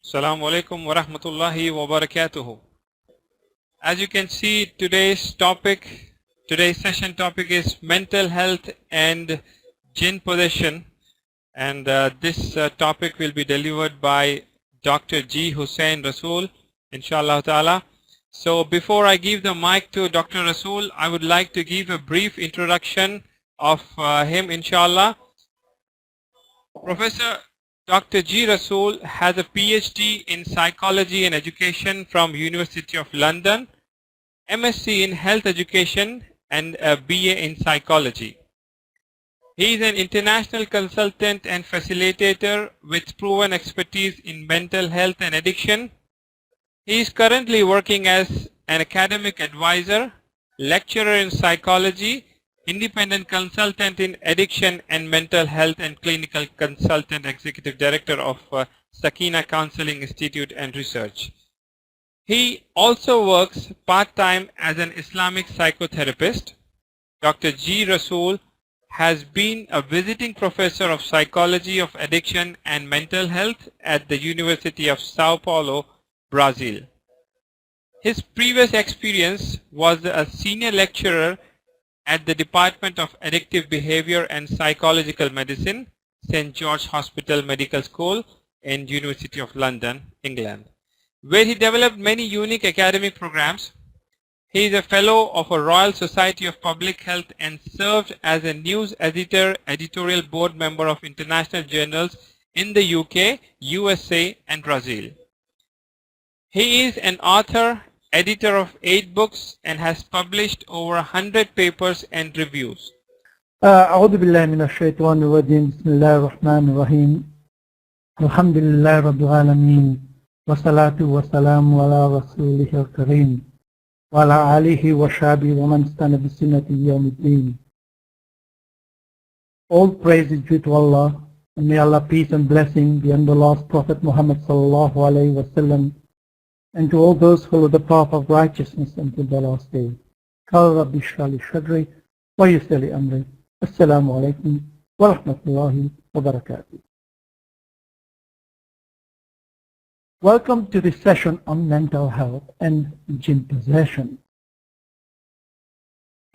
Assalamu alaikum wa rahmatullahi wa barakatuhu. As you can see, today's session topic is mental health and jinn possession, and this topic will be delivered by Dr. G.Hussein Rassool, inshallah ta'ala. So before I give the mic to Dr. Rassool, I would like to give a brief introduction of him, inshallah. Professor Dr. G. Rassool has a PhD in Psychology and Education from University of London, MSc in Health Education and a BA in Psychology. He is an international consultant and facilitator with proven expertise in mental health and addiction. He is currently working as an academic advisor, lecturer in psychology, independent consultant in addiction and mental health, and clinical consultant, executive director of Sakina Counseling Institute and Research. He also works part-time as an Islamic psychotherapist. Dr. G. Rassool has been a visiting professor of psychology of addiction and mental health at the University of Sao Paulo, Brazil. His previous experience was a senior lecturer at the Department of Addictive Behavior and Psychological Medicine, St. George Hospital Medical School in University of London, England, where he developed many unique academic programs. He is a fellow of a Royal Society of Public Health and served as a news editor, editorial board member of international journals in the UK, USA, and Brazil. He is an author, editor of 8 books, and has published over 100 papers and reviews. أعوذ بالله من الشيطان الرجيم بسم الله الرحمن الرحيم الحمد لله رب العالمين والصلاة والسلام على رسوله الكريم وعلى آله وصحبه ومن استنى بسنته يوم الدين. All praise is due to Allah, and may Allah peace and blessing be on the last Prophet Muhammad sallallahu alaihi wasallam, and to all those who follow the path of righteousness until the last day. قال رب اشرح لي صدري ويسر لي أمري. السلام عليكم ورحمة الله وبركاته. Welcome to this session on mental health and jinn possession.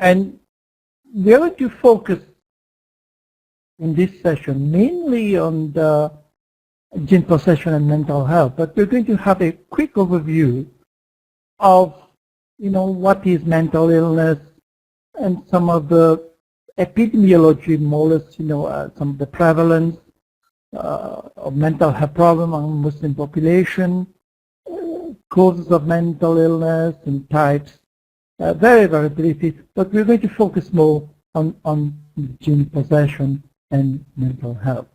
And we are going to focus in this session mainly on the jinn possession and mental health, but we're going to have a quick overview of, what is mental illness and some of the epidemiology, more or less, some of the prevalence of mental health problem among Muslim population, causes of mental illness and types, very, very briefly, but we're going to focus more on jinn possession and mental health.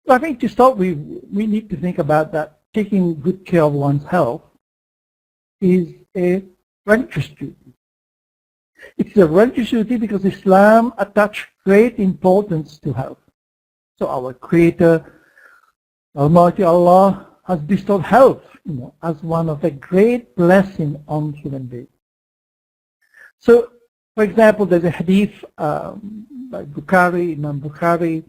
So I think to start with, we need to think about that taking good care of one's health is a religious duty. It's a religious duty because Islam attached great importance to health. So our Creator, Almighty Allah, has bestowed health, as one of the great blessing on human beings. So, for example, there's a hadith by Imam Bukhari,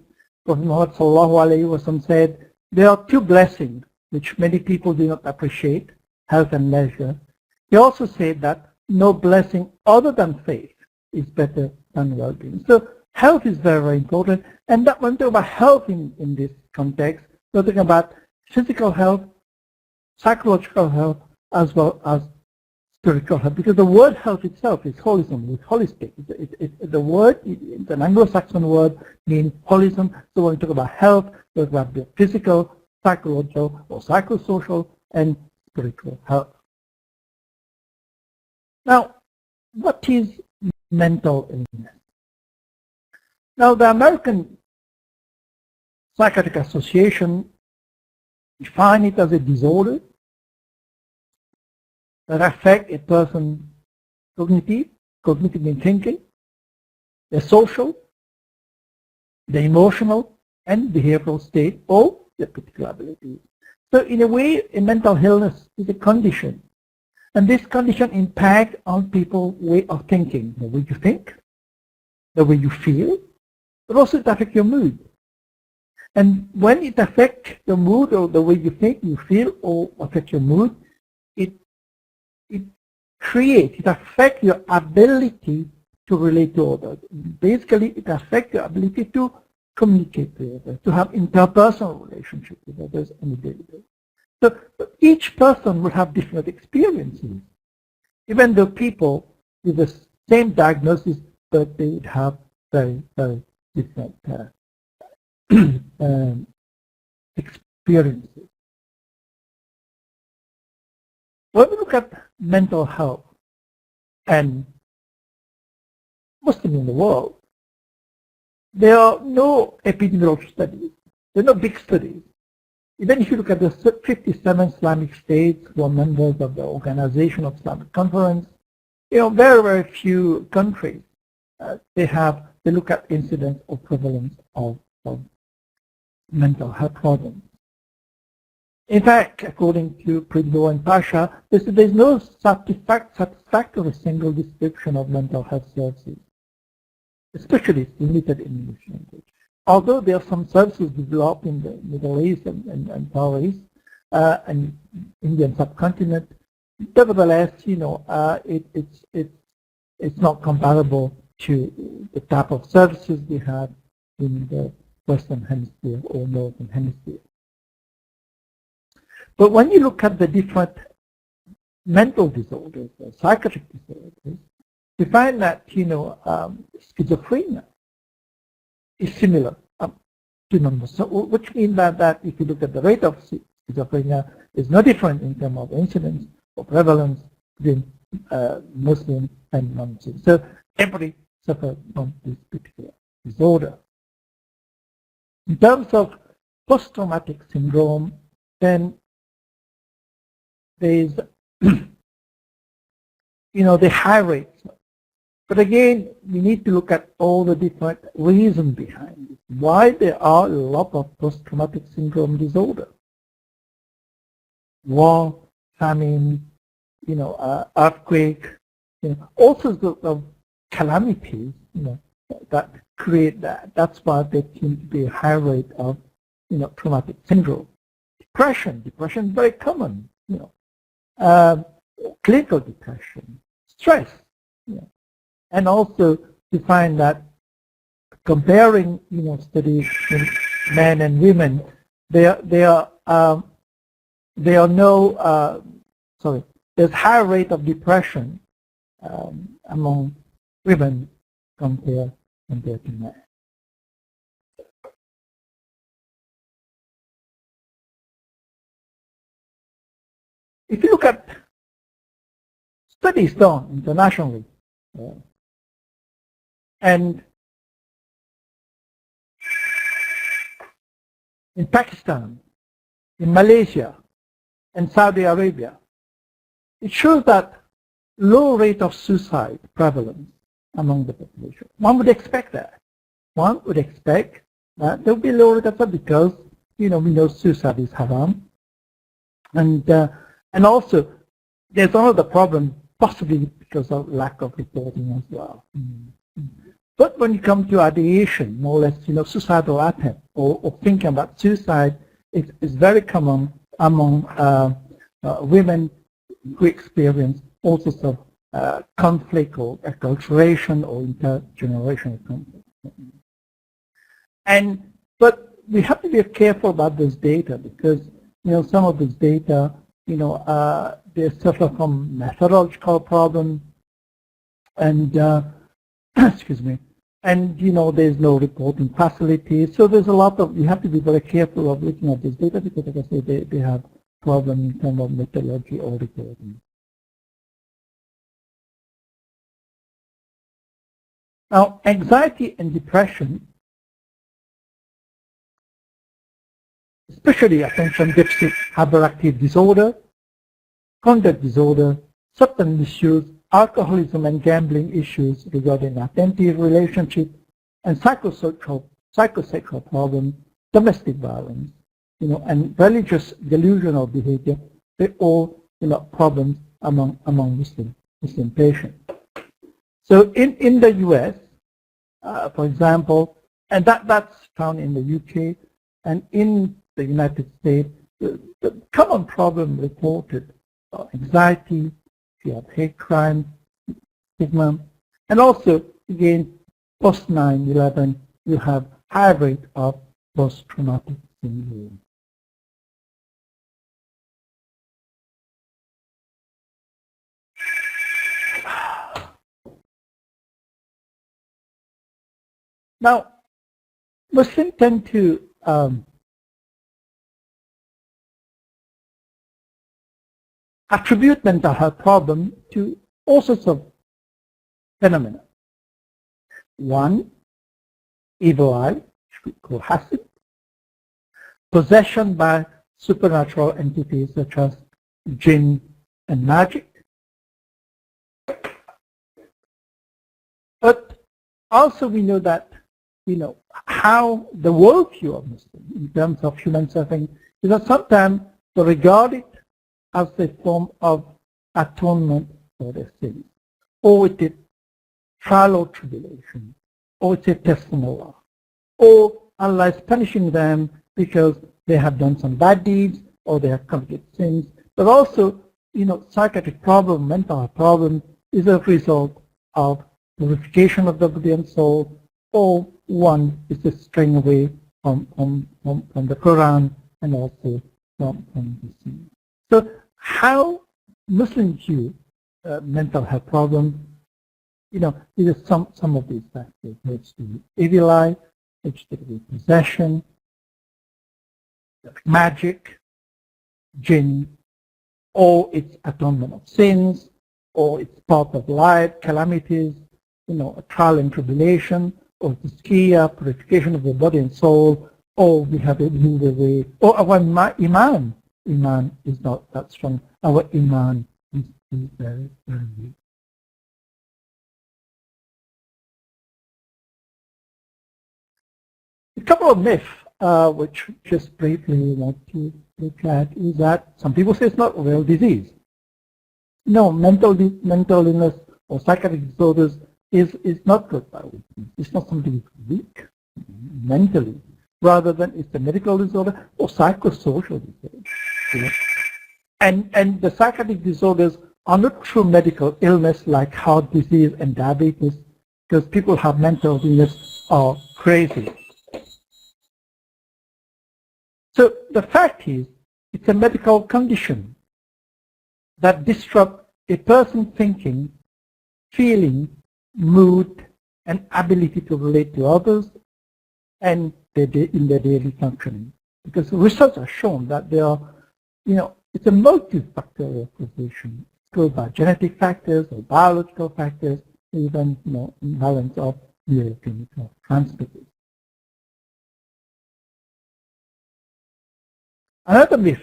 Prophet Muhammad sallallahu alayhi wa sallam said, there are 2 blessings which many people do not appreciate, health and leisure. He also said that no blessing other than faith is better than well-being. So health is very, very important, and that when we talk about health in this context, we're talking about physical health, psychological health, as well as spiritual health, because the word health itself is holism, it's holistic. The word, it's an Anglo-Saxon word, means holism. So when we talk about health, we talk about the physical, psychological, or psychosocial, and spiritual health. Now, what is mental illness? Now, the American Psychiatric Association define it as a disorder that affect a person's cognitive in thinking, the social, the emotional, and behavioral state, or the particular abilities. So in a way, a mental illness is a condition, and this condition impacts on people's way of thinking, the way you think, the way you feel, but also it affects your mood. And when it affects your mood or the way you think, you feel, or affect your mood, it affects your ability to relate to others. Basically, it affects your ability to communicate with others, to have interpersonal relationships with others on a daily basis. So each person will have different experiences, even though people with the same diagnosis, but they have very, very different experiences. When we look at mental health, and mostly in the world, there are no epidemiological studies. There are no big studies. Even if you look at the 57 Islamic states who are members of the Organization of Islamic Conference, very, very few countries they look at incidence or prevalence of mental health problems. In fact, according to Pridlo and Pasha, there's no satisfactory single description of mental health services, especially it's limited in English language. Although there are some services developed in the Middle East and Far East and Indian subcontinent, nevertheless, it's not comparable to the type of services we have in the Western Hemisphere or Northern Hemisphere. But when you look at the different mental disorders, psychiatric disorders, we find that schizophrenia is similar to numbers. So, which means that if you look at the rate of schizophrenia, is no different in terms of incidence or prevalence between Muslim and non-Muslim. So everybody suffers from this particular disorder. In terms of post-traumatic syndrome, then there is the high rates. But again, we need to look at all the different reasons behind it. Why there are a lot of post-traumatic syndrome disorder. War, famine, earthquake, all sorts of calamities, that create that. That's why there seems to be a high rate of, traumatic syndrome. Depression is very common, clinical depression, stress, and also to find that comparing, studies in men and women, there's high rate of depression among women compared to men. If you look at studies done internationally, and in Pakistan, in Malaysia, and Saudi Arabia, it shows that low rate of suicide prevalence among the population. One would expect that. One would expect that there will be low rate of suicide because, we know suicide is haram. And also, there's another problem, possibly because of lack of reporting as well. But when you come to ideation, more or less, suicidal attempt or thinking about suicide is very common among women who experience all sorts of conflict or acculturation or intergenerational conflict. But we have to be careful about this data because, some of this data, they suffer from methodological problems and excuse me, and there's no reporting facility. So there's a lot of, you have to be very careful of looking at this data because, like I say, they have problems in terms of methodology or reporting. Now, anxiety and depression, especially attention deficit hyperactive disorder, conduct disorder, substance misuse, alcoholism and gambling issues regarding attentive relationship, and psychosexual problems, domestic violence, and religious delusional behavior, they're all, problems among Muslim patients. So in the US, for example, and that's found in the UK, And in the United States, the common problem reported are anxiety, you have hate crime, stigma, and also, again, post 9/11, you have high rate of post-traumatic syndrome. Now, Muslims tend to attribute mental health problem to all sorts of phenomena. One, evil eye, which we call hasad, possession by supernatural entities such as Jinn and magic. But also we know that, how the worldview of Muslims in terms of human suffering is that sometimes they regard it as a form of atonement for their sins, or it is trial or tribulation, or it's a test from Allah, or Allah is punishing them because they have done some bad deeds or they have committed sins. But also, psychiatric problem, mental health problem is a result of purification of the body and soul, or one is just straying away from the Quran and also from the sin. So how Muslims view mental health problem, these are some of these factors. It's the evil eye, it's the possession, magic, jinn, or it's atonement of sins, or it's part of life, calamities, a trial and tribulation, or tazkiyah, purification of the body and soul, or we have a move away, or our iman is not that strong. Our iman is very, very weak. A couple of myths, which just briefly want to look at, is that some people say it's not a real disease. No, mental illness or psychiatric disorders is not caused by weakness. It's not something weak mentally, rather than it's a medical disorder or psychosocial disorder. And the psychiatric disorders are not true medical illness like heart disease and diabetes, because people who have mental illness are crazy. So the fact is, it's a medical condition that disrupts a person's thinking, feeling, mood, and ability to relate to others and in their daily functioning. Because research has shown that there are, it's a multifactorial causation. It's caused by genetic factors or biological factors, even imbalance of neurochemical transmitters. Another myth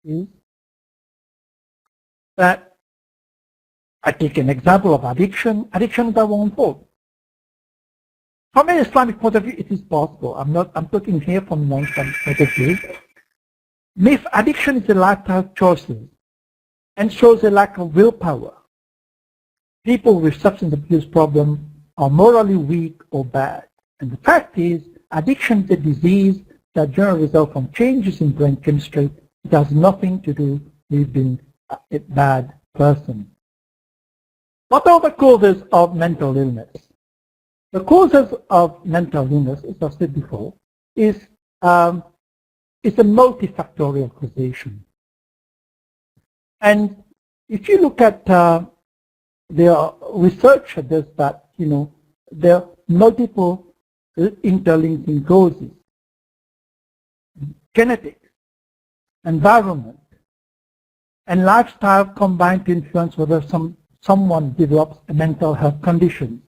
is that, I take an example of addiction. Addiction is our own fault. From an Islamic point of view, it is possible. I'm talking here from one point of view. Myth, addiction is a lifestyle choices and shows a lack of willpower. People with substance abuse problem are morally weak or bad. And the fact is, addiction is a disease that generally results from changes in brain chemistry. It has nothing to do with being a bad person. What are the causes of mental illness? The causes of mental illness, as I said before, is a multifactorial causation. And if you look at the research does that, there are multiple interlinking causes. Genetics, environment, and lifestyle combine to influence whether someone develops a mental health condition.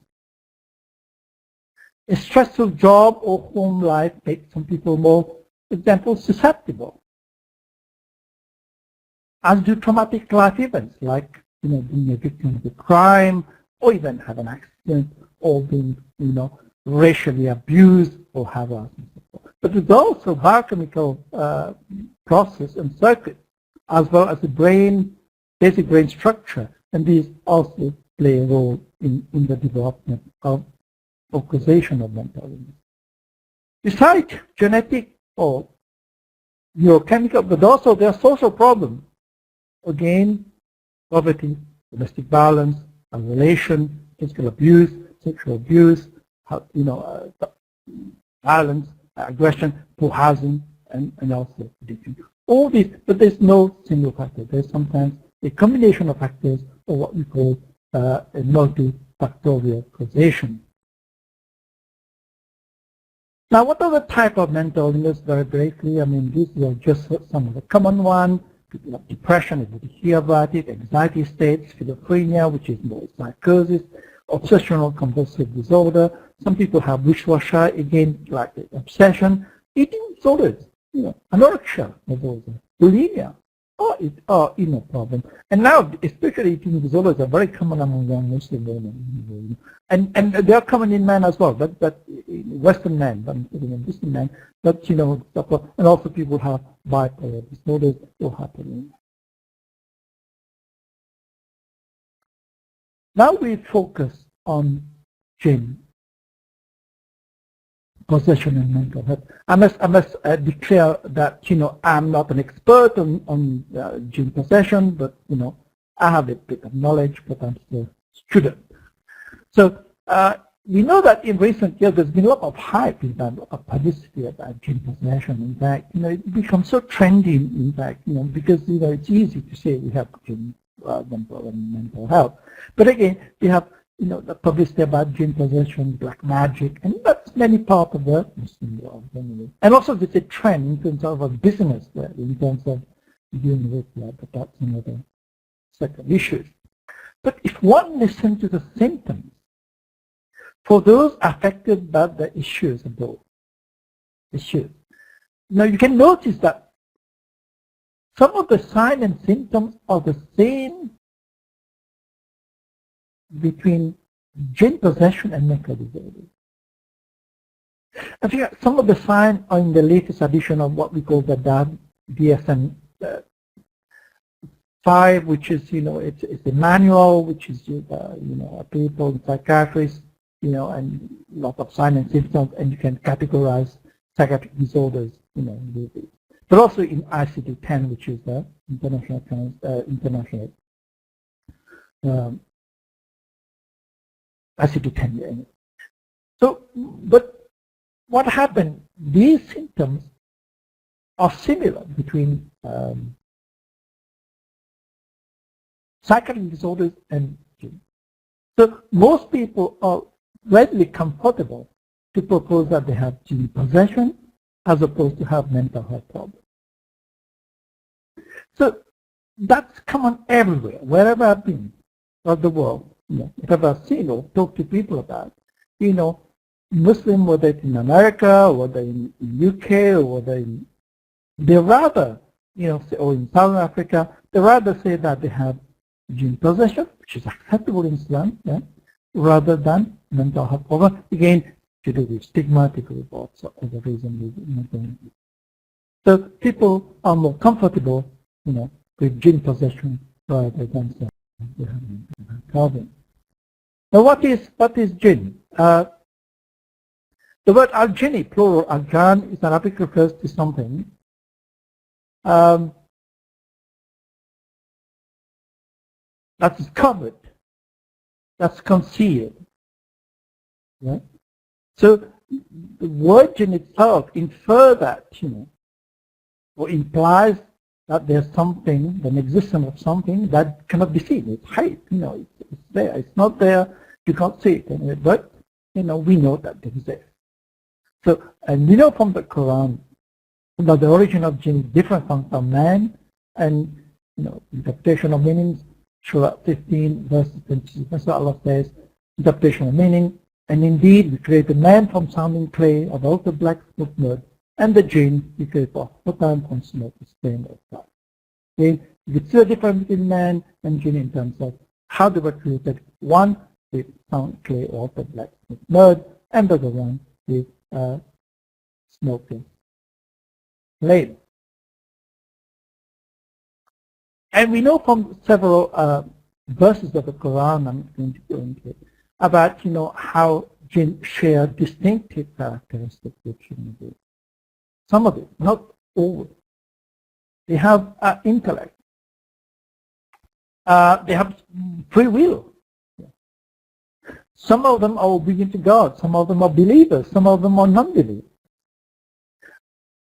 A stressful job or home life makes some people more, for example, susceptible. As do traumatic life events like being a victim of a crime, or even have an accident, or being racially abused or harassed. But there's also biochemical process and circuits, as well as the basic brain structure, and these also play a role in the development of or causation of mental illness. Besides genetic or neurochemical, but also there are social problems. Again, poverty, domestic violence, isolation, physical abuse, sexual abuse, violence, aggression, poor housing, and also addiction. All these, but there's no single factor. There's sometimes a combination of factors, or what we call a multifactorial causation. Now, what are the type of mental illness? Very briefly, I mean, these are just some of the common ones. People have depression, if you hear about it, anxiety states, schizophrenia, which is more psychosis, obsessional compulsive disorder. Some people have wishwasher, again, like obsession, eating disorders, anorexia, bulimia, or problem. And now, especially eating disorders are very common among young Muslim women, and they are common in men as well, but Western men, but in Muslim men, but and also people have bipolar disorders or happening. Now we focus on Jinn, possession and mental health. I must declare that I'm not an expert on Jinn possession, but I have a bit of knowledge, but I'm still a student. So we know that in recent years there's been a lot of hype, in fact, a lot of publicity about Jinn possession. In fact, it becomes so trendy, in fact, because it's easy to say we have Jinn mental health. But again, we have the publicity about Jinn possession, black magic, and that's many parts of the Muslim world anyway. And also there's a trend in terms of a business there, in terms of dealing with that, but that's another set of issues. But if one listens to the symptoms, for those affected by the issues of those issues, now you can notice that some of the signs and symptoms are the same between Jinn possession and mental disorders. I think some of the signs are in the latest edition of what we call the DSM 5, which is it's a manual which is people, psychiatrists, and a lot of signs and symptoms, and you can categorize psychiatric disorders, but also in ICD-10, which is the international ICD-10. So, but what happened? These symptoms are similar between psychiatric disorders and Jinn. So most people are readily comfortable to propose that they have Jinn possession as opposed to have mental health problems. So that's common everywhere, wherever I've been of the world. Whatever I've seen or talked to people about, Muslim, whether it's in America, whether in UK, or whether they rather, or in South Africa, they rather say that they have Jinn possession, which is acceptable in Islam, rather than mental health problem. Again, to do with stigma, to do with also other reasons. So people are more comfortable, with Jinn possession rather than problem. Now, what is Jinn? The word al-Jinni, plural, al-Jan, is an Arabic refers to something that is covered, that's concealed. Right? So the word Jinn itself infers that, or implies that there's something, an existence of something that cannot be seen. It's hide, it's there. It's not there. You can't see it anyway. But we know that it exists. So, and we know from the Quran that the origin of Jinn is different from man, and interpretation of meanings. Surah 15, verse 26. Allah says, interpretation of meaning. And indeed, we created man from sounding clay, of also black smoke mud, and the Jinn we created from smoke, flame of fire. Okay, you can see the difference between man and Jinn in terms of how they were created. One with sound clay or the black smoke mud, and the other one with smoking flame. And we know from several verses of the Quran, I'm going to go into it, about how Jinn share distinctive characteristics with human beings. Some of it, not all. They have intellect. They have free will. Some of them are obedient to God. Some of them are believers. Some of them are non-believers.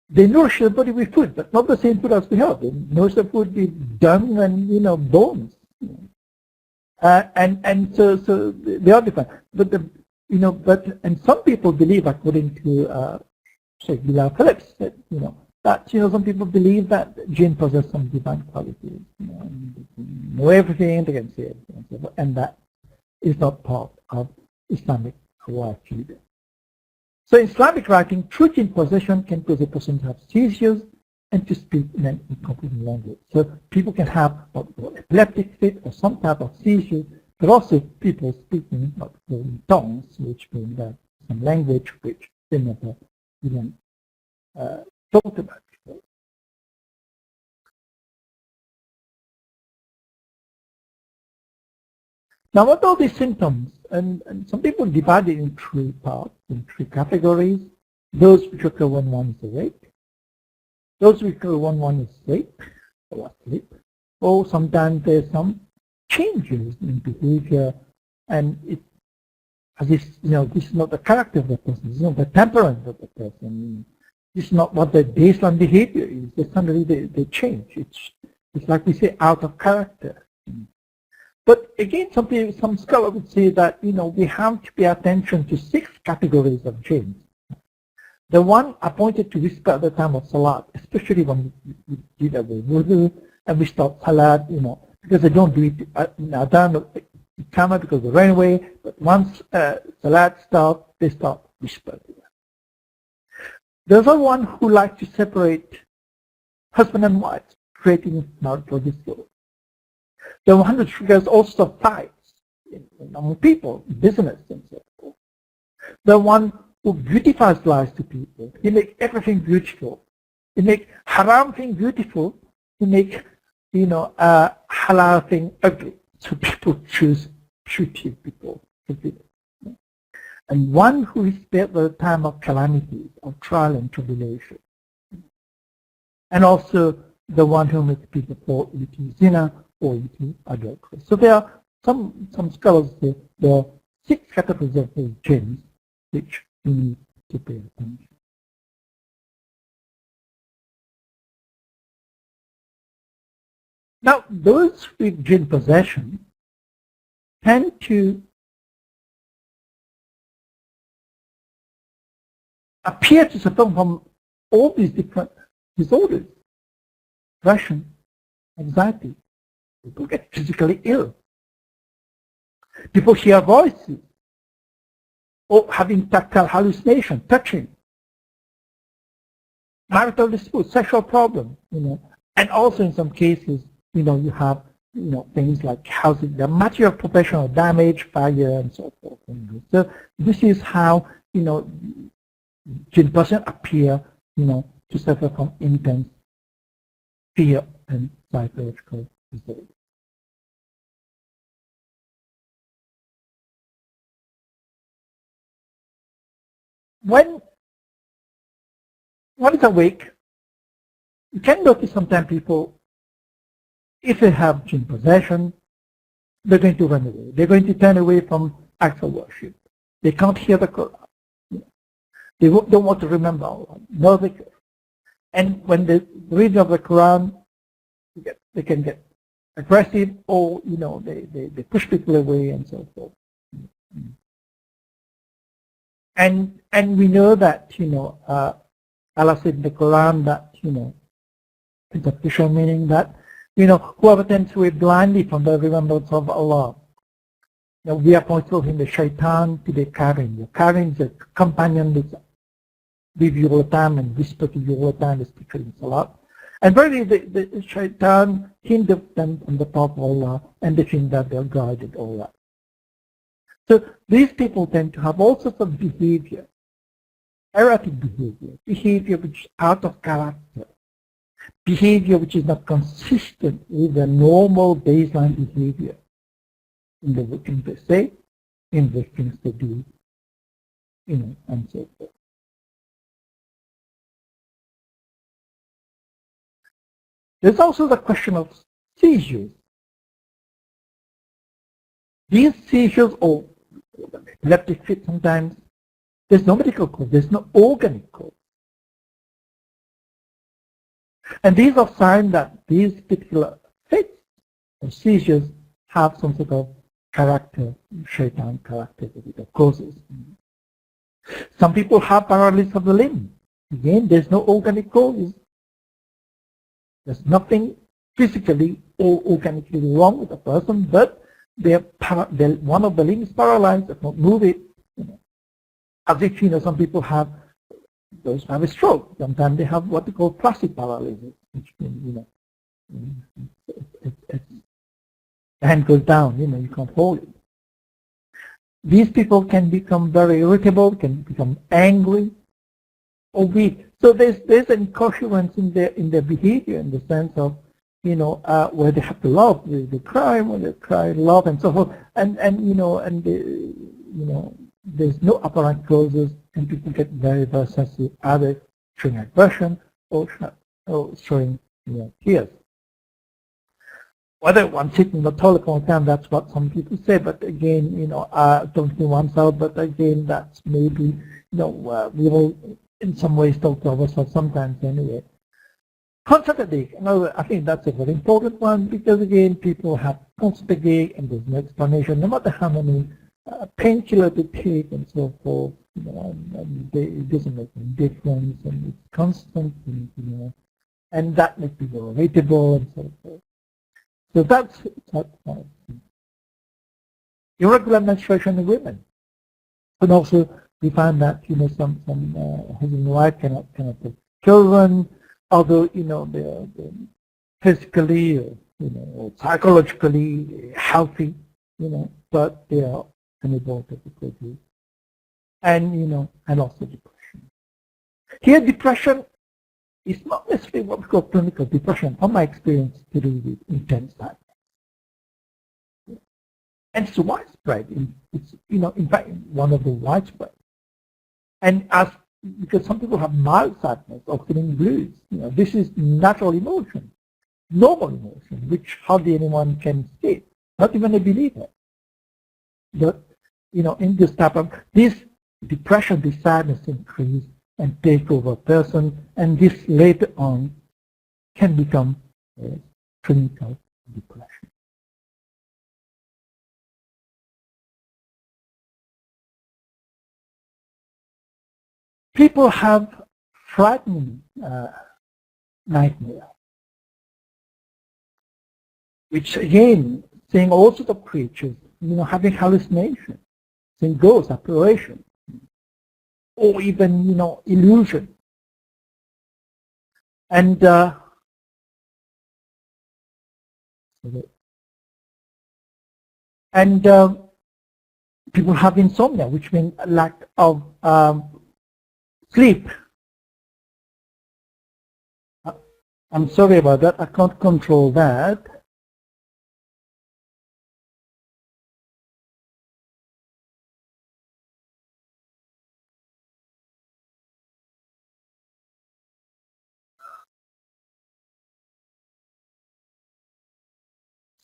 They nourish the body with food, but not the same food as we have. They nourish the food with dung and bones. So they are different. But and some people believe, according to Sheikh Bilal Phillips, that some people believe that jinn possess some divine qualities. And they can know everything, they can say everything, and that is not part of Islamic writing. So in Islamic writing, true jinn possession can cause a person to have seizures and to speak in an incomplete language. So people can have what we call epileptic fit or some type of seizure, but also people speaking what we call tongues, which means that some language which they never even talked about before. Now, what are these symptoms? And some people divide it in three parts, in three categories. Those which occur when one is awake, those which occur when one is asleep, or sometimes there's some changes in behavior, and as if this is not the character of the person, this is not the temperament of the person, this is not what their baseline behavior is. Suddenly they change. It's like we say, out of character. But again, some scholars would say that we have to pay attention to 6 categories of jinns. The one appointed to whisper at the time of salat, especially when we did away wudu and we start salat, because they don't do it at adhan time because they ran away. But once salat starts, they start whispering. There's one who likes to separate husband and wife, creating marital dispute. The one who triggers also fights among people, business, and so forth. The one who beautifies lives to people. He makes everything beautiful. He makes haram thing beautiful. He makes, halal thing ugly. So people choose beauty people. And one who is spared at the time of calamities, of trial and tribulation. And also the one who makes people fall into zina or into adultery. So there are some scholars say there are 6 categories of these jinns which we need to pay attention. Now, those with jinn possession tend to appear to suffer from all these different disorders: depression, anxiety. People get physically ill. People hear voices, or having tactile hallucination, touching, marital dispute, sexual problem, and also in some cases, you have, things like housing, the material professional damage, fire, and so forth. So this is how, jinn person appear, to suffer from intense fear and psychological disorder. When one is awake, you can notice sometimes people, if they have jinn possession, they're going to run away. They're going to turn away from actual worship. They can't hear the Quran. They don't want to remember Allah. No, they can. And when they read of the Quran, they can get aggressive, or they push people away and so forth. And we know that Allah said in the Quran that it's official meaning that whoever tends away blindly from the remembrance of Allah, we appoint to him the shaitan to the Karin. The Karin is a companion that's with you all the time and whisper to you all the time, especially in Salat. And really the shaitan hinders them from the path of Allah, and they think that they're guided all that. So these people tend to have all sorts of behavior, erratic behavior which is out of character, behavior which is not consistent with the normal baseline behavior in the things they say, in the things they do, and so forth. There's also the question of seizures. These seizures, or epileptic fit sometimes, there's no medical cause, there's no organic cause. And these are signs that these particular fits or seizures have some sort of character, shaitan character that causes. Some people have paralysis of the limb. Again, there's no organic cause. There's nothing physically or organically wrong with the person, but one of the limbs is paralyzed, they can't move it. As if, some people have, those who have a stroke. Sometimes they have what they call plastic paralysis, which means, the hand goes down, you can't hold it. These people can become very irritable, can become angry or weak. So there's an incoherence in their behavior, in the sense of, where they have to love, they cry when they cry, love, and so forth, and there's no apparent causes, and people get very, very sensitive, either showing aggression or showing tears. Whether one sitting in the toilet all the time, that's what some people say, but again, talking oneself, but again, that's maybe, we all in some ways talk to ourselves sometimes anyway. Constant headache, I think that's a very important one, because again, people have constant headache and there's no explanation, no matter how many painkiller to take and so forth, and it doesn't make any difference, and it's constant, and that makes people irritable and so forth. So that's irregular menstruation in women. And also we find that some husband and wife cannot have children, although they're physically or psychologically healthy, but they are unable to produce. And and also depression. Here depression is not necessarily what we call clinical depression, from my experience, to do with intense sadness. And it's widespread. It's in fact one of the widespread. And because some people have mild sadness or feeling blues, this is natural emotion, normal emotion, which hardly anyone can escape, not even a believer. But in this type of depression, this sadness increase and take over a person, and this later on can become clinical depression. People have frightening nightmare, which again, seeing all sorts of creatures, having hallucinations, seeing ghosts, apparitions, or even, illusion. And people have insomnia, which means lack of sleep. I'm sorry about that. I can't control that.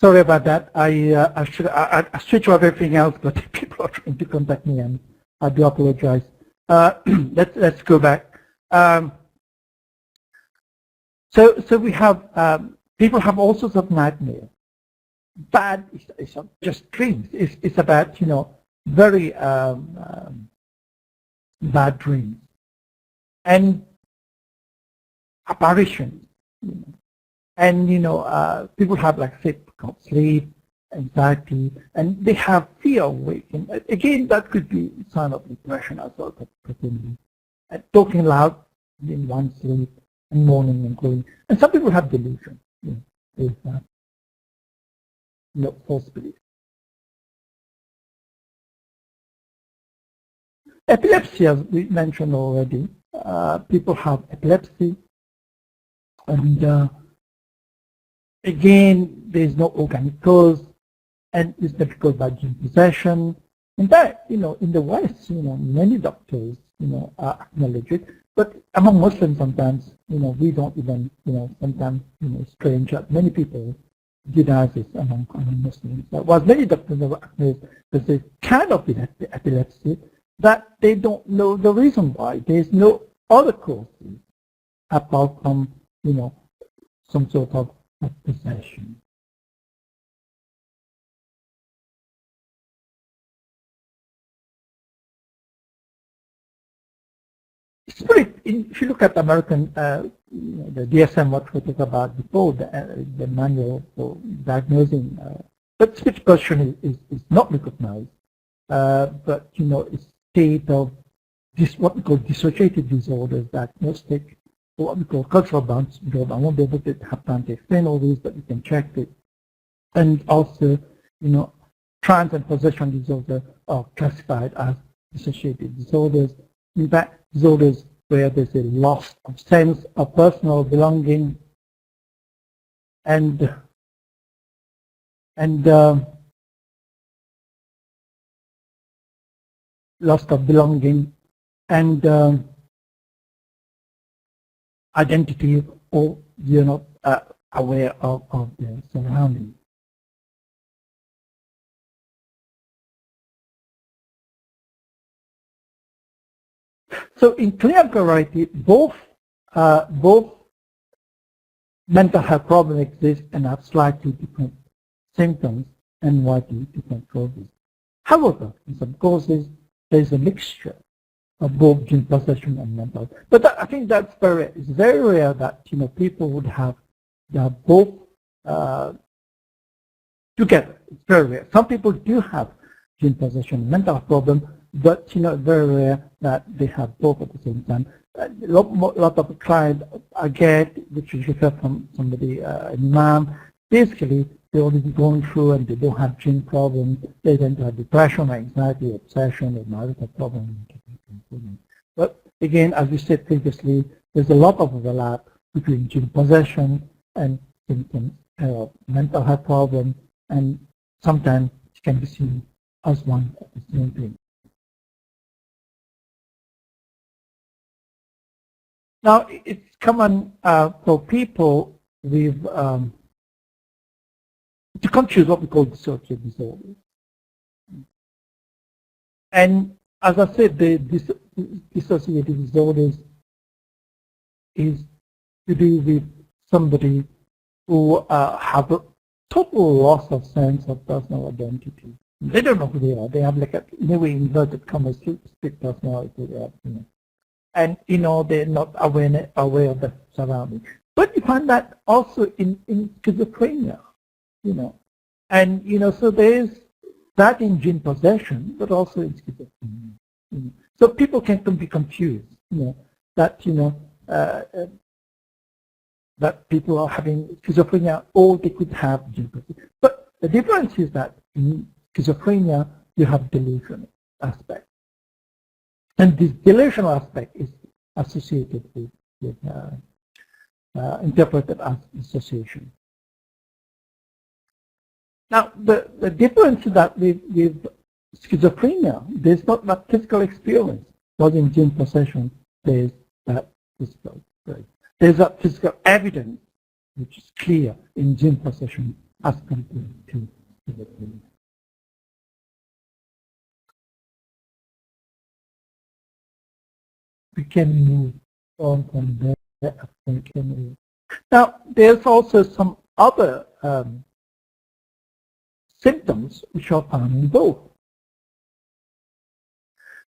Sorry about that. I switched off everything else, but people are trying to contact me, and I do apologize. Let's go back. So we have people have all sorts of nightmares. Bad, it's not just dreams. It's about very bad dreams and apparitions. And people have, like, sleep, anxiety, and they have fear of waking. Again, that could be a sign of depression as well. And talking loud in one's sleep and moaning and going. And some people have delusion. They have false belief. Epilepsy, as we mentioned already, people have epilepsy, and again, there is no organic cause, and it's difficult by gene possession. In fact, in the West, many doctors, acknowledge it, But among Muslims, sometimes, we don't even, sometimes, strange that many people deny this among Muslims. There was many doctors of there's a kind of epilepsy that they don't know the reason why. There's no other causes apart from, some sort of possession. It's pretty, if you look at American, the DSM, what we talked about before, the manual for diagnosing, but speech question is not recognized. But, it's state of what we call dissociative disorders, diagnostic, or what we call cultural bounds. I won't be able to have time to explain all these, but you can check it. And also, trance and possession disorders are classified as dissociative disorders. In fact, disorders where there's a loss of sense of personal belonging and loss of belonging and identity, or you're not aware of the surroundings. So in clinical variety, both mental health problems exist and have slightly different symptoms and widely different causes. However, in some cases, there is a mixture of both gene possession and mental health. But I think that's it's very rare that people would have both together. It's very rare. Some people do have gene possession and mental health problem, but very rare that they have both at the same time. A lot of clients I get, which is referred from somebody, an imam, basically they're already going through and they don't have gene problems. They tend to have depression, anxiety, obsession, or marital problems. But again, as we said previously, there's a lot of overlap between gene possession and symptoms of mental health problems, and sometimes it can be seen as one of the same thing. Now, it's common for people with to confuse what we call dissociative disorders. And as I said, the dissociative disorders is to do with somebody who have a total loss of sense of personal identity. They don't know who they are. They have like in a way inverted commas, split personality. And they're not aware of the surroundings. But you find that also in schizophrenia, and so there is that in gene possession, but also in schizophrenia. So people can be confused, that that people are having schizophrenia, or they could have gene possession. But the difference is that in schizophrenia you have delusional aspect. And this delusional aspect is associated with interpreted as dissociation. Now, the difference is that with schizophrenia, there's not that physical experience. But in gene possession, there's that physical experience. There's that physical evidence, which is clear in gene possession as compared to schizophrenia. We can move on from there. Now, there's also some other symptoms which are found in both.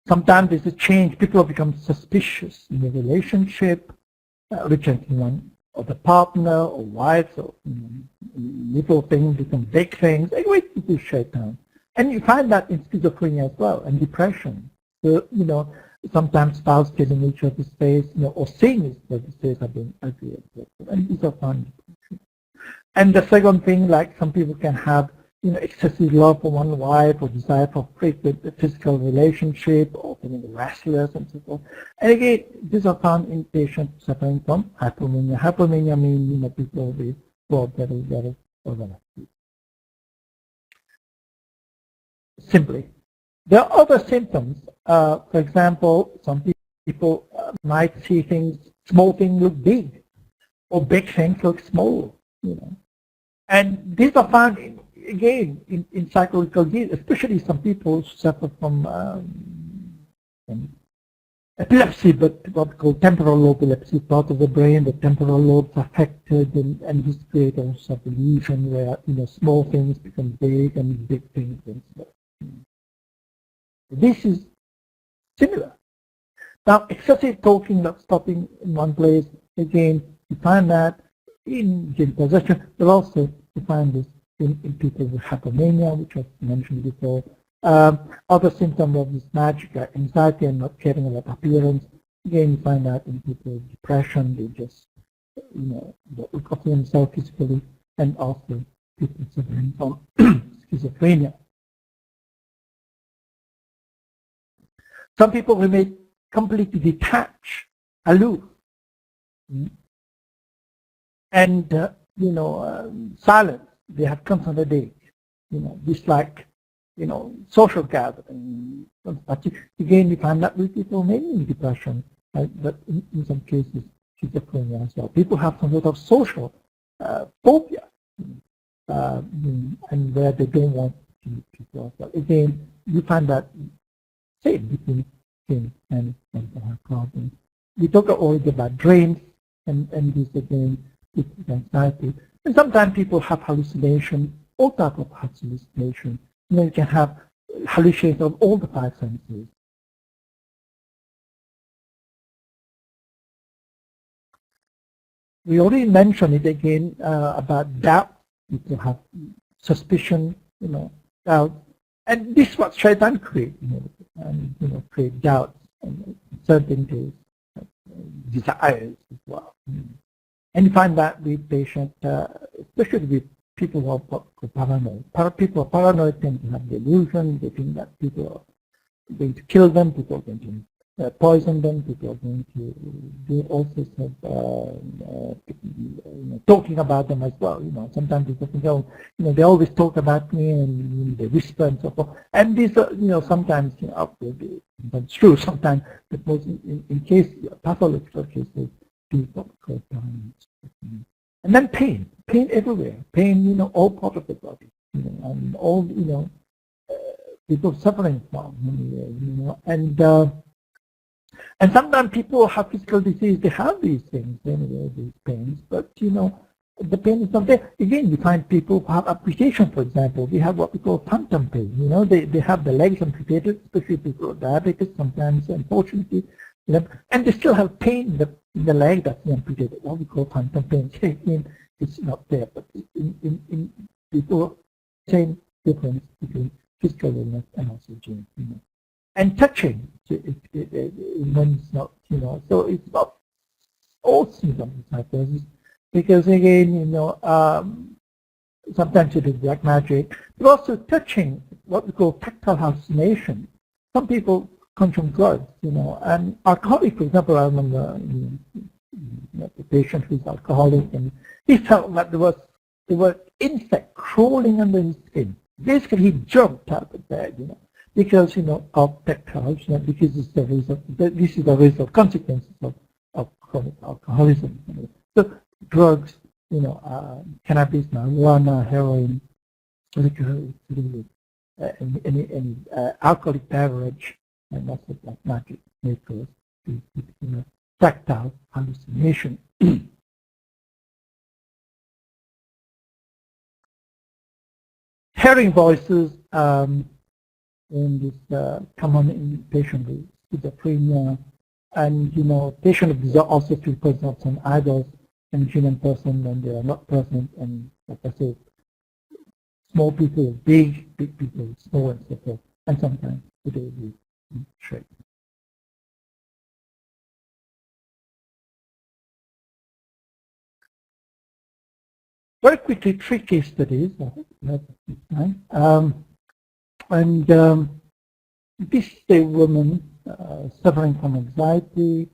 Sometimes there's a change. People become suspicious in a relationship, rejecting one of the partner or wife, or little things become big things. Anyway, people shut down. And you find that in schizophrenia as well, and depression. So, sometimes spouse killing each other's face, or seeing each other's face have been agreed. And these are found. And the second thing, like some people can have, excessive love for one wife, or desire for frequent physical relationship, or feeling restless and so forth. And again, these are found in patients suffering from hypomania. Hypomania means, people who are very, very overactive. Simply. There are other symptoms. For example, some People might see things, small things look big, or big things look small, you know. And these are found, again, in psychological disease, especially some people suffer from epilepsy, but what we call temporal lobe epilepsy, part of the brain, the temporal lobes affected, and this creates also a illusion where, you know, small things become big and big things become small. This is similar. Now, excessive talking, not stopping in one place, again, you find that in Jinn possession, but also you find this in people with hypomania, which I mentioned before. Other symptoms of this magic are anxiety and not caring about appearance. Again, you find that in people with depression, they just, you know, they look after themselves physically, and also people suffering from schizophrenia. Some people remain completely detached, aloof, and you know, silent. They have consolidate, you know, dislike, you know, social gathering. Again, we find that with people mainly in depression, right? But in some cases, schizophrenia as well. People have some sort of social phobia, and where they don't want to meet people as well. Again, you find that same between Jinn and mental health problems. We talk already about dreams, and this again with anxiety. And sometimes people have hallucination, all type of hallucination. You know, you can have hallucinations of all the five senses. We already mentioned it again about doubt. People have suspicion, you know, doubt. And this is what Shaitan creates, you know, and, you know, create doubts and certainties, desires as well. And you find that with patients, especially with people who are paranoid. People are paranoid tend to have delusion. They think that people are going to kill them, people are going to poison them, people are going to do all sorts of you know, talking about them as well. You know, sometimes people think, oh, you know, they always talk about me, and you know, they whisper and so forth. And these are, you know, sometimes, you know, that's true sometimes, but most in case pathological cases, people cause paranoid. And then pain everywhere, pain, you know, all part of the body, you know, and all, you know, people suffering from, you know, and sometimes people have physical disease, they have these things anyway, these pains, but you know, the pain is not there. Again, we find people who have amputation, for example. We have what we call phantom pain. You know, they have the legs amputated, especially people who are diabetic, sometimes, unfortunately, you know, and they still have pain in the leg that's amputated, what we call phantom pain. Again, it's not there, but in people, same difference between physical illness and also Jinn, you know. And touching, when it's not, you know, so it's not all symptoms of psychosis, because again, you know, sometimes it is black magic, but also touching, what we call tactile hallucination. Some people consume drugs, you know, and alcoholic, for example, I remember the patient who's alcoholic, and he felt that there were insects crawling under his skin. Basically, he jumped out of bed, you know, because, you know, of tactile, you know, because this is the result, consequences of chronic alcoholism. You know. So drugs, you know, cannabis, marijuana, heroin, liquor, any alcoholic beverage, and that's what black magic may cause to, you know, tactile hallucination. Hearing voices in this common in patient with schizophrenia, and you know, patient with also feel presence of some idols and human person when they are not present, and like I said, small people, big people, small and so forth, and sometimes today we shake. Very quickly, 3 case studies. I think we have time. This is a woman suffering from anxiety,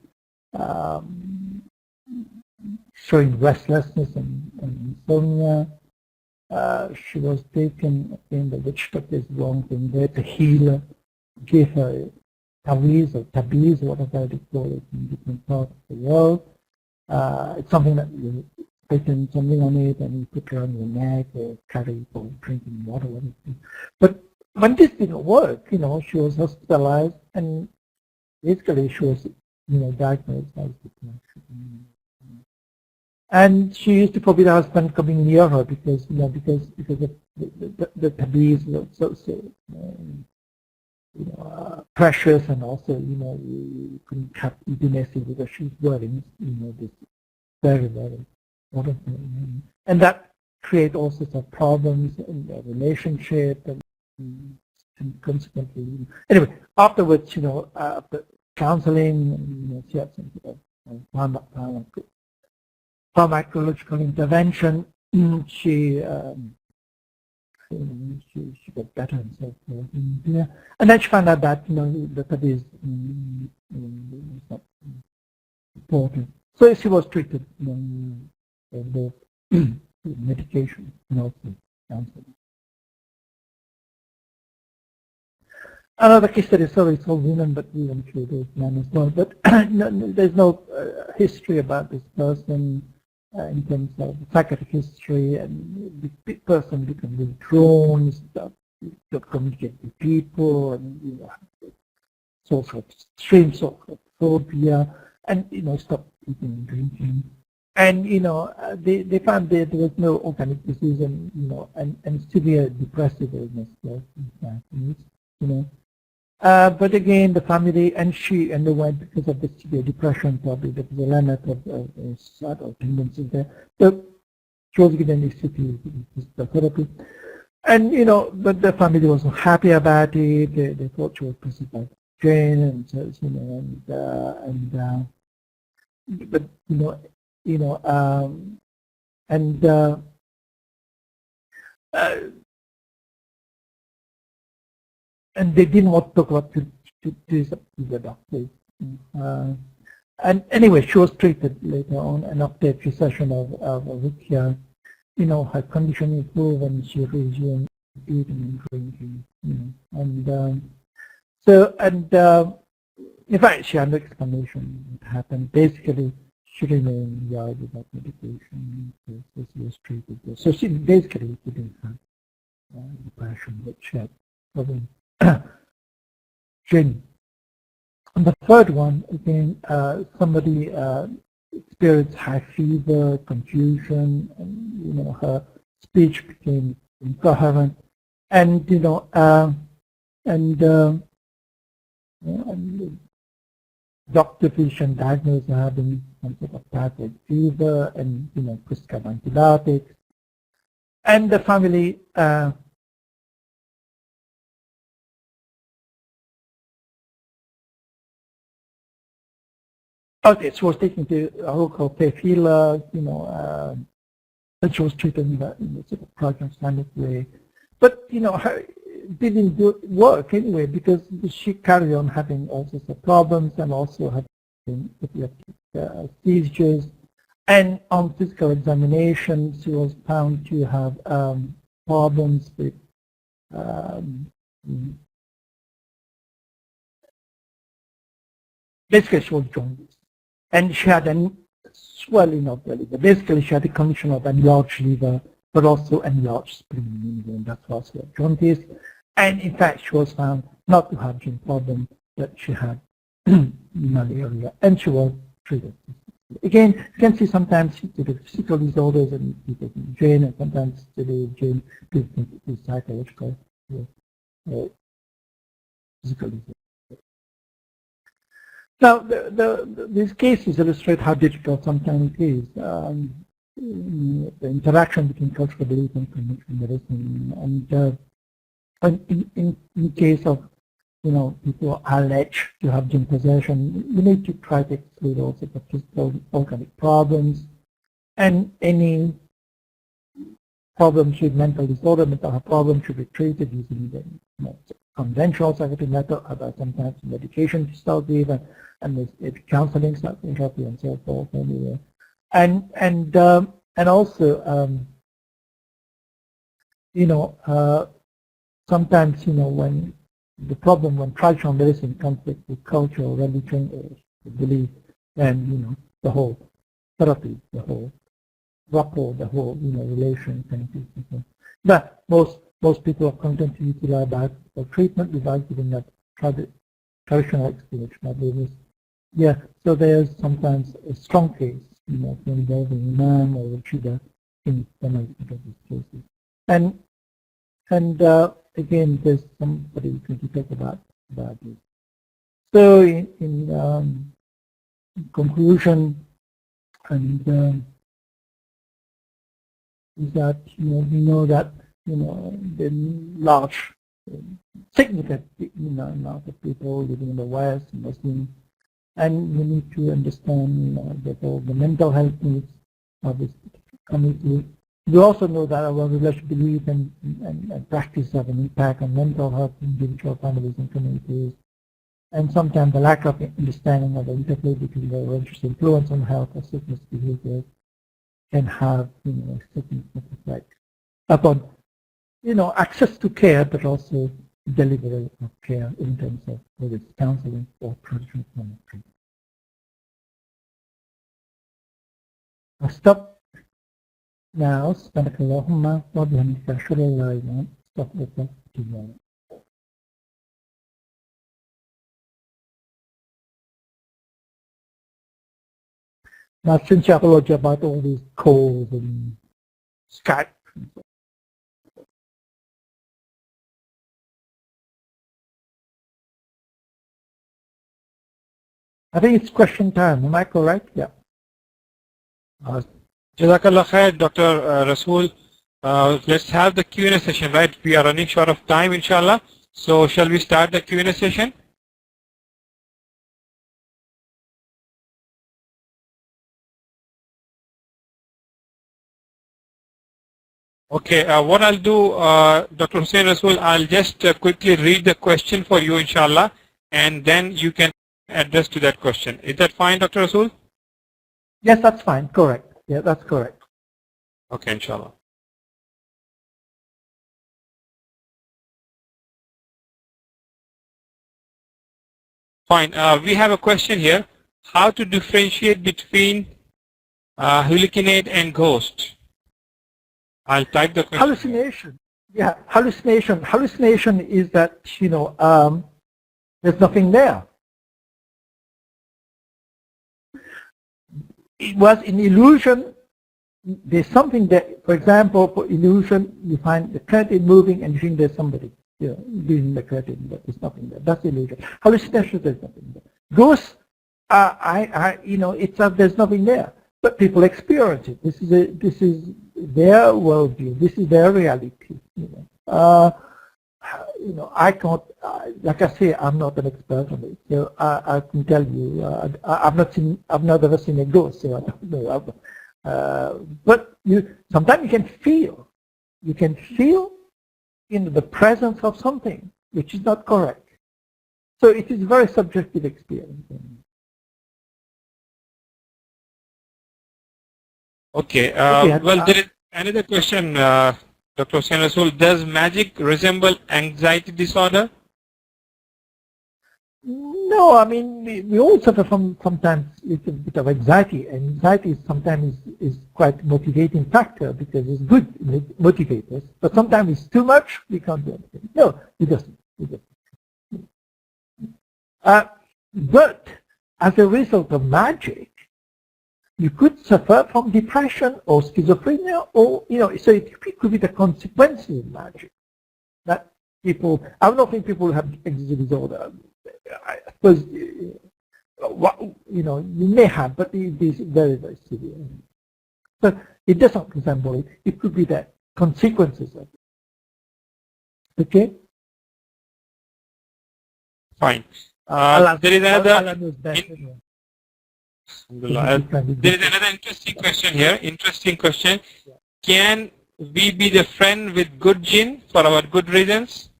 showing restlessness and insomnia. She was taken in the witch doctor's wrong thing there. The healer gave her taboos or taboos, whatever they call it, in different parts of the world. It's something that you putting something on it and you put it on your neck or carry for drinking water or anything. But when this didn't work, she was hospitalized and basically she was, diagnosed as depression. And she used to forbid her husband coming near her because, because of the taboos were precious, and also, you couldn't have intimacy because she's wearing, this very, very important thing. And that create all sorts of problems in the relationship, and consequently, anyway, afterwards, after counseling, she had some sort of pharmacological intervention. She she got better and so forth. And then she found out that that is not important. So she was treated with both medication and also counseling. Another case study, sorry, it's all women, but we include those men as well. But there's no history about this person in terms of psychiatric history, and the person became withdrawn, stopped communicating with people, and sort of extreme sort of phobia, and stopped eating and drinking. And they found that there was no organic disease, and and severe depressive illness, but again, the family and she underwent, because of the severe depression, probably there was a limit of suicidal tendencies there. So she was given the therapy, and but the family wasn't happy about it. They thought she was possessed by Jinn, and so but and they didn't want to talk about to the doctors. And anyway, she was treated later on, and after a few sessions of Rukia, her condition improved and she resumed eating and drinking. In fact, she had no explanation what happened. Basically, she remained in the yard without medication, so she was treated. So she basically didn't have depression, but she had problem. Jinn. And the third one, again, somebody experienced high fever, confusion, and her speech became incoherent, and and doctor physician diagnosed her having some sort of typhoid fever, and prescribed antibiotics, and the family. Okay, so she was taken to a local pain healer, and she was treated in the sort of program standard way. But, her didn't work anyway, because she carried on having all sorts of problems, and also having epileptic seizures. And on physical examination, she was found to have problems with basically she was jaundiced. And she had a swelling of the liver. Basically, she had a condition of enlarged liver, but also enlarged spleen, and that's why she had jaundice. And in fact, she was found not to have gene problem, but she had malaria, and she was treated. Again, you can see sometimes to the physical disorders and people in Jinn, and sometimes to the Jinn to psychological physical disorders. Now, these cases illustrate how difficult sometimes it is. The interaction between cultural belief and conventional medicine, and in case of people are alleged to have gene possession, you need to try to exclude also the physical organic problems, and any problems with mental disorder, mental health problems should be treated using the conventional psychiatric method, about sometimes medication to start with, and with counseling, psychotherapy, and so forth. Anyway, and also sometimes when the problem when traditional medicine conflicts with culture or religion or belief, then, you know, the whole therapy, the whole rapport, the whole, you know, relation kind of thing. But most people are content to utilize that for treatment without giving that traditional explanation. There is, yeah, so there's sometimes a strong case, you know, involving Imam or Rashida in some of these cases. And again, there's somebody going to talk about this. So in conclusion, and is that, you know, we know that, you know, the large, significant, you know, amount of people living in the West, Muslims, and we need to understand, you know, that all the mental health needs of this community. We also know that our religious belief and practice have an impact on mental health in individual families and communities. And sometimes the lack of understanding of the interplay between the religious influence on health or sickness behavior can have, you know, a significant effect upon, you know, access to care, but also delivery of care in terms of whether it's counseling or traditional treatment. I'll stop now. سبحانك اللهم وبحمدك أشهد أن لا إله إلا أنت أستغفرك وأتوب إليك. Now, since you apologize about all these calls and Skype. I think it's question time. Am I correct? Yeah. Jazakallah khair, Dr. Rassool. Let's have the Q&A session, right? We are running short of time, inshallah. So shall we start the Q&A session? Okay, what I'll do, Dr. Hussein Rassool, I'll just quickly read the question for you, inshallah, and then you can address to that question. Is that fine, Dr. Rassool? Yes, that's fine. Correct. Yeah, that's correct. Okay, inshallah. Fine. We have a question here. How to differentiate between hallucinate and ghost? I'll type the question. Hallucination. Yeah, hallucination. Hallucination is that, you know, there's nothing there. It was an illusion. There's something that, for example, for illusion, you find the curtain moving and you think there's somebody, you know, behind the curtain, but there's nothing there. That's illusion. Hallucination, there's nothing there. Ghosts, you know, it's there's nothing there, but people experience it. This is their worldview. This is their reality. You know, I can't. Like I say, I'm not an expert on it. So I can tell you, I've not ever seen a ghost. So I don't know. But sometimes you can feel. You can feel in the presence of something which is not correct. So it is very subjective experience. Okay. Well, there is another question, Dr. Hussein Rassool. Does magic resemble anxiety disorder? No, I mean, we all suffer from sometimes a little bit of anxiety. Anxiety sometimes is quite a motivating factor because it's good, it motivates us. But sometimes it's too much, we can't do anything. No, it doesn't. But as a result of magic, you could suffer from depression or schizophrenia, or, you know, so it could be the consequences of magic. That people, I don't think people have anxiety disorder. I suppose, you know, you may have, but it is very, very severe. So it doesn't resemble it. It could be the consequences of it. Okay? Fine. There is another. There is another interesting question here. Interesting question. Can we be the friend with good jinn for our good reasons?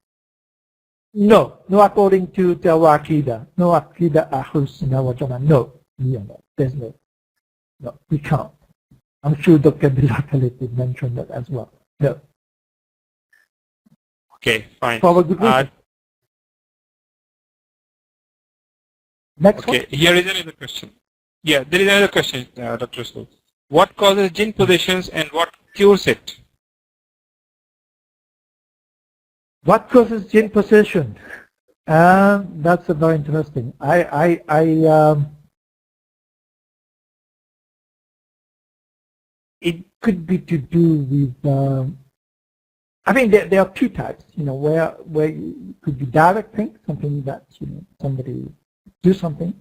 No, according to our Aqidah. No Aqidah Ahlus Sunnah wal Jama'ah. No, there's no, we can't. I'm sure Dr. Bilal Khalid mentioned that as well. No. Okay, fine. For our good reason. Next one. Okay, here is another question. Yeah, there is another question, Dr. Rassool. What causes jinn possessions and what cures it? What causes jinn possession? That's a very interesting. It could be to do with. I mean, there are two types. Where you could be direct thing, something that somebody do something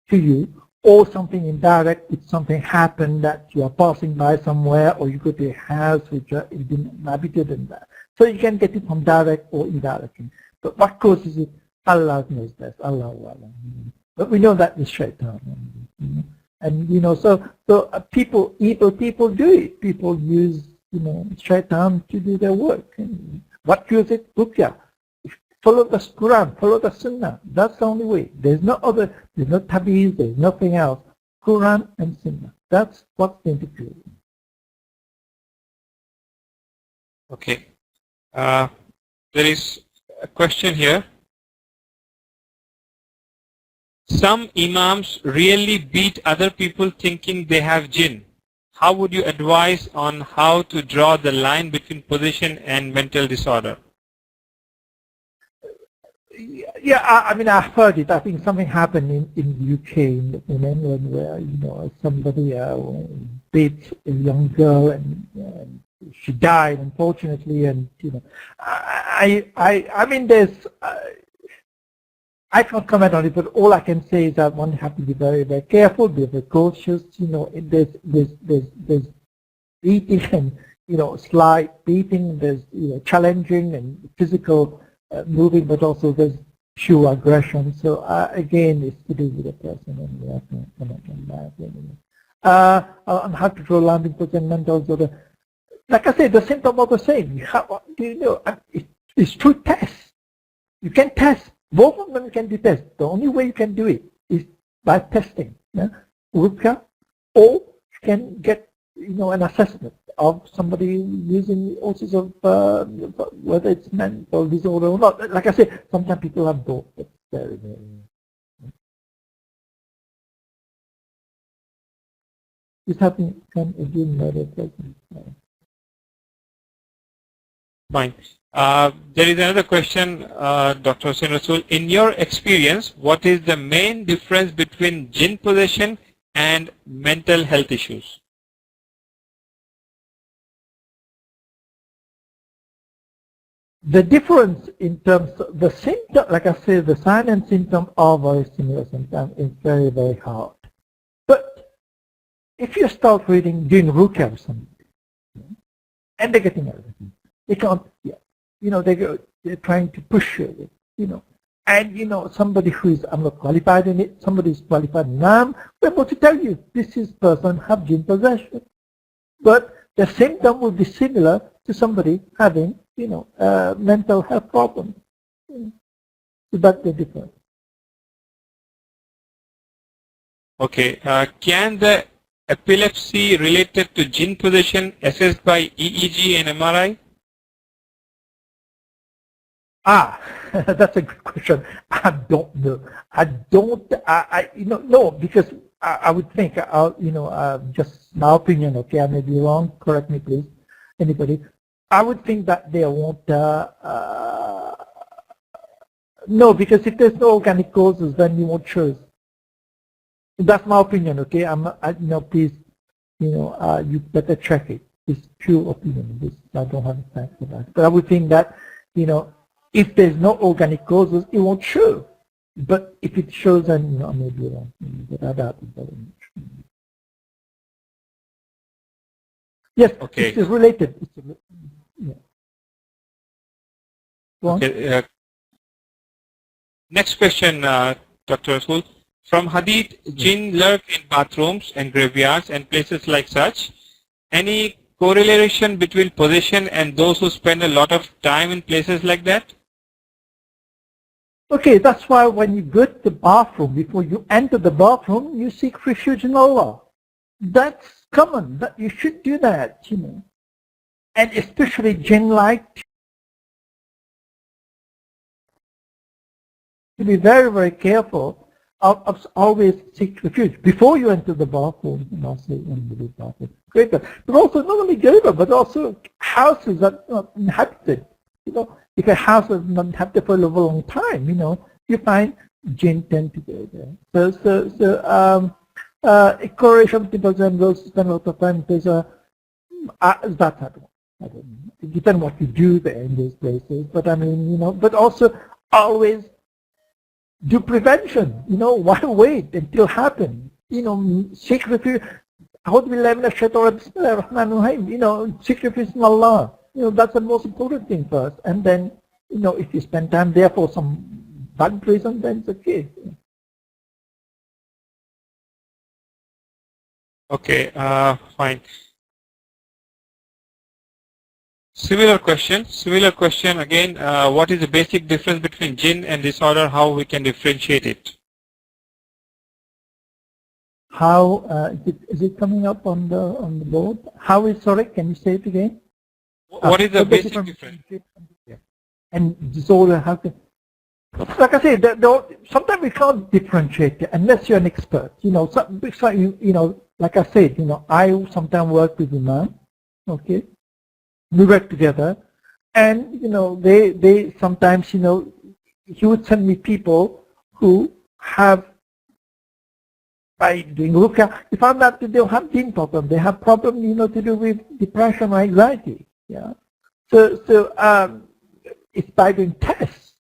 to you, or something indirect. If something happened that you are passing by somewhere, or you go to a house which is inhabited in that. So you can get it from direct or indirect. But what causes it? Allah knows best. Allah. But we know that is shaitan. And so people, evil people do it. People use shaitan to do their work. And what cures it? Ruqya. Follow the Quran, follow the Sunnah. That's the only way. There's no other, there's no tabiz, there's nothing else. Quran and Sunnah. That's what's going to cure it. Okay. There is a question here. Some imams really beat other people thinking they have jinn. How would you advise on how to draw the line between possession and mental disorder? Yeah, I mean, I've heard it. I think something happened in the UK, in England, where somebody beat a young girl and she died, unfortunately. And I mean, I can't comment on it, but all I can say is that one has to be very, very careful, be very cautious. There's beating and slight beating. There's challenging and physical moving, but also there's pure aggression. So again, it's to do with the person, and we have to comment on that. On how to draw landing points and mental disorder. Like I said, the symptoms are the same. It's through tests. You can test. Both of them can be tested. The only way you can do it is by testing. Ruqya, or you can get an assessment of somebody using all sorts of whether it's mental disorder or not. Like I said, sometimes people have both. That's very, very. This happening can again murder person. Fine. There is another question, Dr. Hussein Rassool. In your experience, what is the main difference between jinn possession and mental health issues? The difference in terms of the symptom, like I said, the sign and symptom are very similar sometimes. It's very, very hard. But if you start reading, doing ruqya or something, and they're getting everything, they can't, they're trying to push you, and somebody who is, I'm not qualified in it, somebody is qualified in Islam, we're able to tell you, this is person have jinn possession. But the symptom will be similar to somebody having, mental health problems. So that's the difference. Okay. Can the epilepsy related to jinn possession assessed by EEG and MRI? That's a good question. I don't know. No, because I would think, just my opinion, okay, I may be wrong, correct me please, anybody. I would think that they won't, no, because if there's no organic causes, then you won't choose. That's my opinion, okay? Please, you better check it. It's pure opinion. I don't have a fact for that. But I would think that, if there's no organic causes, it won't show. But if it shows, then I may be wrong. But I doubt it very much. Yes, okay. It's related. Yeah. Okay. Next question, Dr. Rassool. From Hadith, jinn lurk in bathrooms and graveyards and places like such. Any correlation between possession and those who spend a lot of time in places like that? Okay, that's why when you go to the bathroom, before you enter the bathroom, you seek refuge in Allah. That's common. That you should do that, And especially jinn-like, to be very, very careful always seek refuge before you enter the bathroom. Say in the bathroom, greater. But also not only greater, but also houses that are not inhabited. If a house is not inhabited for a long time, you find jinn tend to go there. So a correlation of people will spend a lot of time because that I don't know. It depends what you do there in these places. But I mean, but also always do prevention. Why wait until it happens? Seek refuge. Seek refuge in Allah. That's the most important thing first. And then, if you spend time there for some bad reason, then it's okay. Okay, fine. Similar question again. What is the basic difference between jinn and disorder? How we can differentiate it? How is it coming up on the board? How is, sorry, can you say it again? What is the basic difference? And disorder, how can, like I say, sometimes we can't differentiate it unless you're an expert. Like I said, I sometimes work with Imam, okay? We work together, and they sometimes he would send me people who have, by doing ruqya, we found that they don't have jinn problem. They have problem to do with depression or anxiety. Yeah. So it's by doing tests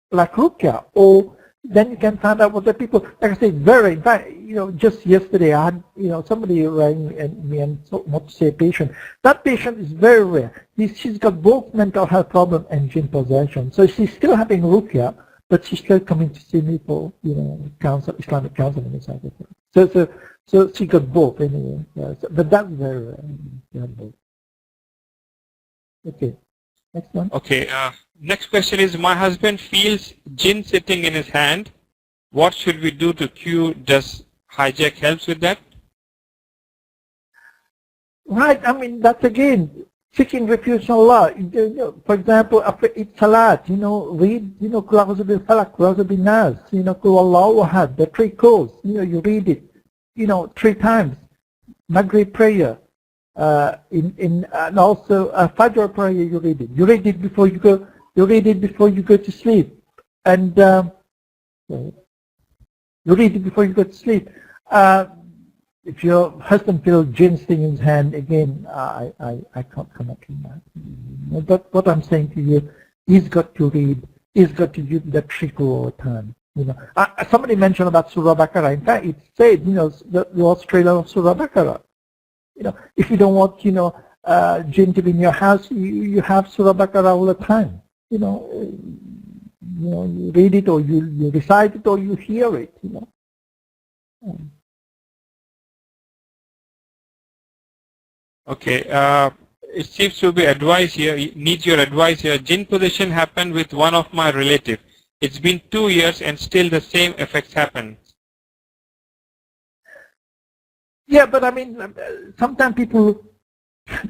like ruqya, or then you can find out what the people, like I said, in fact, just yesterday I had, somebody rang me and want to say a patient. That patient is very rare. She's got both mental health problem and jinn possession. So she's still having ruqya, but she's still coming to see me for, Islamic counseling and stuff. So she got both anyway. Yeah, but that's very rare. Both. Okay. Next one. Okay. Next question is, my husband feels jinn sitting in his hand. What should we do to cure? Does hijack helps with that? Right. I mean, that's again seeking refuge in Allah. For example, after each salat, read, Qul a'udhu bil falaq, Qul a'udhu bin nas, Qul Allahu ahad, the 3 calls. You read it, 3 times. Maghrib prayer. And also Fajr prayer, you read it. You read it before you go. You read it before you go to sleep, and you read it before you go to sleep. If your husband feels jinn sitting in his hand, again, I can't comment on that. But what I'm saying to you, he's got to read. He's got to use the trick all the time. Somebody mentioned about Surah Baqarah. In fact, it said, the Australia of Surah Baqarah. If you don't want, jinn to be in your house, you have Surah Baqarah all the time. You read it, or you recite it, or you hear it. Okay. It seems to be advice here. Needs your advice here. Jinn possession happened with one of my relatives. It's been 2 years and still the same effects happen. Yeah, but I mean, sometimes people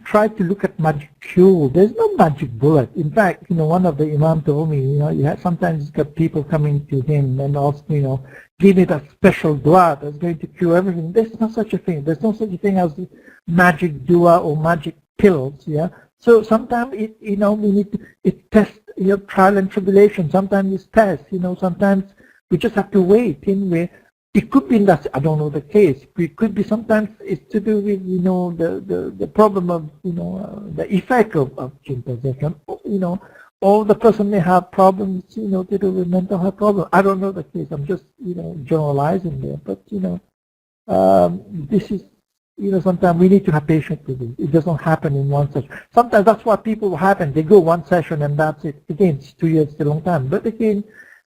try to look at magic cure. There's no magic bullet. In fact, one of the Imam told me, sometimes you've got people coming to him and ask, give me that special dua that's going to cure everything. There's no such a thing. There's no such a thing as magic dua or magic pills. Yeah. So sometimes we need to test trial and tribulation. Sometimes it's test. Sometimes we just have to wait. Anyway. It could be that, I don't know the case. It could be sometimes it's to do with, the problem of, the effect of jinn possession, or the person may have problems, to do with mental health problems. I don't know the case. I'm just, generalizing there. But, this is, sometimes we need to have patience with it. It doesn't happen in one session. Sometimes that's what people happen. They go one session and that's it. Again, it's 2 years, it's a long time. But again,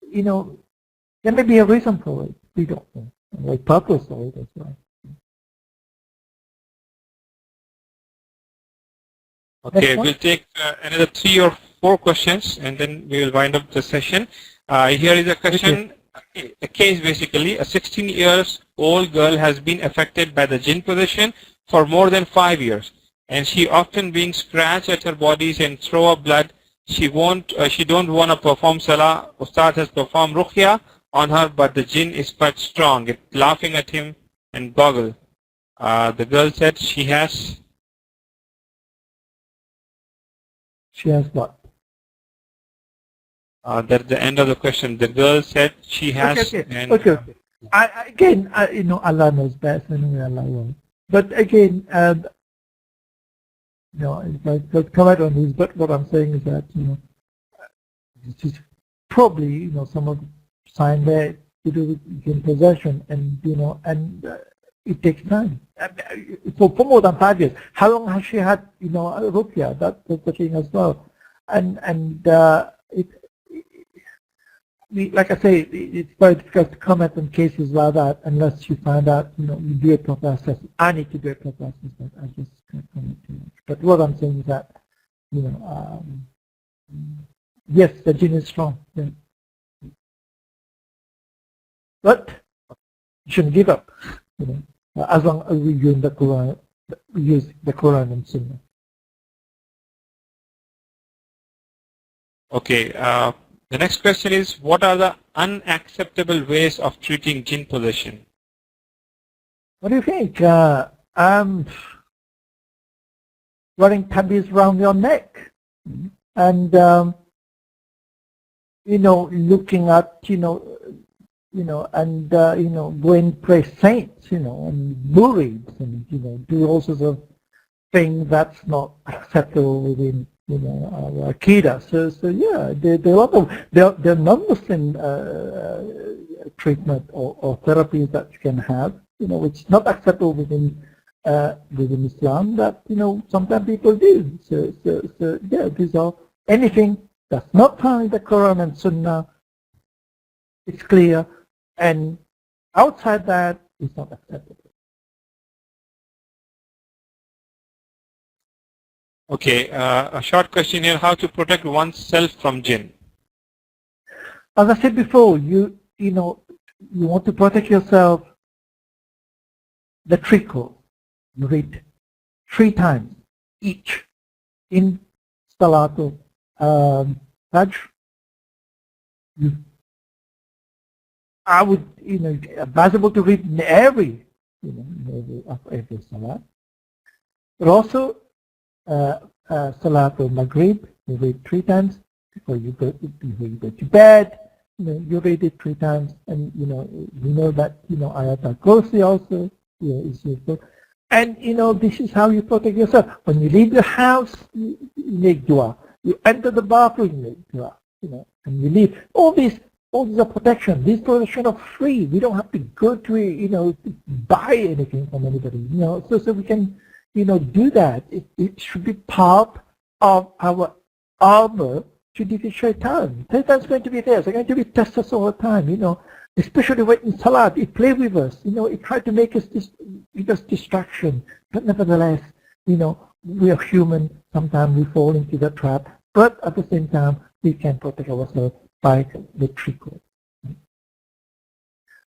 there may be a reason for it. We don't know. Like purpose for it as well. Okay, we'll take another 3 or 4 questions and then we will wind up the session. Here is a question, a case basically. A 16-year-old girl has been affected by the jinn possession for more than 5 years, and she often being scratched at her bodies and throw up blood. She don't want to perform salah. Ustad has performed ruqya on her, but the jinn is quite strong. It's laughing at him and boggle. The girl said she has. She has what? That's the end of the question. The girl said she has. Okay. Again, you know, Allah knows best, anyway, Allah will. But again, you know, if I could comment on this, but what I'm saying is that, you know, this is probably, you know, some of the sign there to do with jinn possession, and, you know, and it takes time. For more than 5 years. How long has she had, you know, ruqya? That's the thing as well. And like I say, it's very difficult to comment on cases like that unless you find out, you know, you do a proper assessment. I need to do a proper assessment. I just can't comment too much. But what I'm saying is that, you know, yes, the jinn is strong. Yeah. But you shouldn't give up, you know, as long as we use the Quran and Sunnah. Okay. The next question is, what are the unacceptable ways of treating jinn possession? What do you think? Running tabbies around your neck, and you know, looking at, you know, and you know, go and pray saints, you know, and murids, and, you know, do all sorts of things that's not acceptable within, you know, our Akida. So yeah, there are non-Muslim treatment or therapies that you can have, you know, which is not acceptable within Islam, that, you know, sometimes people do. So yeah, these are anything that's not found in the Quran and Sunnah. It's clear, and outside that, it's not acceptable. Okay, a short question here: how to protect oneself from jinn? As I said before, you know, you want to protect yourself. The trickle, you read 3 times each in Salatul Fajr. I would, you know, advisable to read in every, you know, every Salat. But also, Salatul Maghrib, you read 3 times before you go to bed. You know, you read it 3 times, and, you know that, you know, Ayat al-Kursi also, you know, is useful. And, you know, this is how you protect yourself. When you leave the house, you make dua. You enter the bathroom, you make dua. You know, and you leave. All these are protection. These protection are free. We don't have to go to, you know, buy anything from anybody. You know, so we can, you know, do that. It should be part of our armor to defeat shaitan. Shaitan's going to be there. It's going to be test us all the time, you know. Especially when in Salat, it plays with us. You know, it tries to make us distraction. But nevertheless, you know, we are human. Sometimes we fall into the trap. But at the same time, we can protect ourselves by the trickle.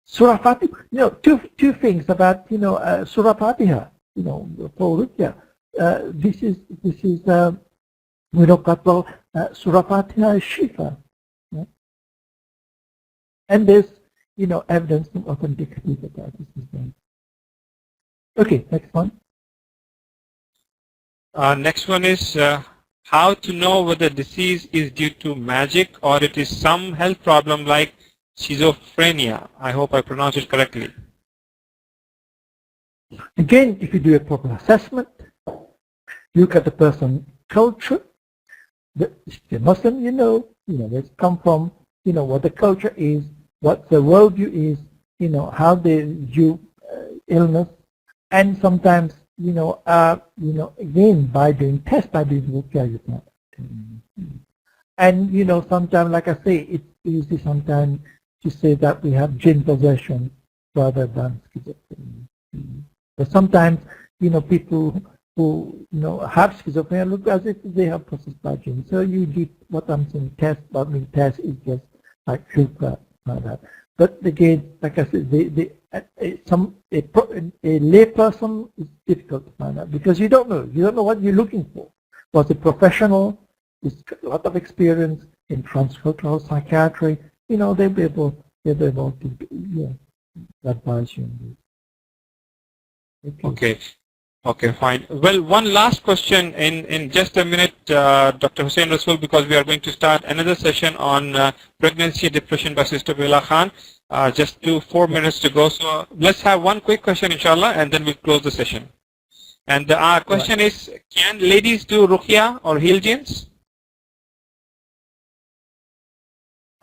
Surah Fatiha, you know, two things about, you know, Surah Fatiha, you know, for Ruqya. This is we look at, well, Surah Fatiha is Shifa. Yeah? And there's, you know, evidence from authenticity that this is done. Okay, next one. Next one is how to know whether disease is due to magic or it is some health problem like schizophrenia. I hope I pronounced it correctly. Again, if you do a proper assessment, look at the person's culture. If you're Muslim, you know where it's come from, you know what the culture is, what the worldview is, you know how they view illness, and sometimes, you know, again, by doing tests, by doing ruqya, you can. And, you know, sometimes, like I say, it's easy sometimes to say that we have jinn possession rather than schizophrenia. But sometimes, you know, people who, you know, have schizophrenia look as if they have possessed by jinn. So you do what I'm saying, test, but I mean, test is just like filter, like that. But again, like I said, a lay person is difficult to find out because you don't know what you're looking for. Was a professional with a lot of experience in transcultural psychiatry, you know, they'll be able they're able to advise you on this. Okay. Okay, fine. Well, one last question in just a minute, Dr. Hussein Rassool, because we are going to start another session on pregnancy depression by Sister Bila Khan. Just 4 minutes to go. So let's have one quick question, inshallah, and then we'll close the session. And our question is, can ladies do ruqya or heal jinns?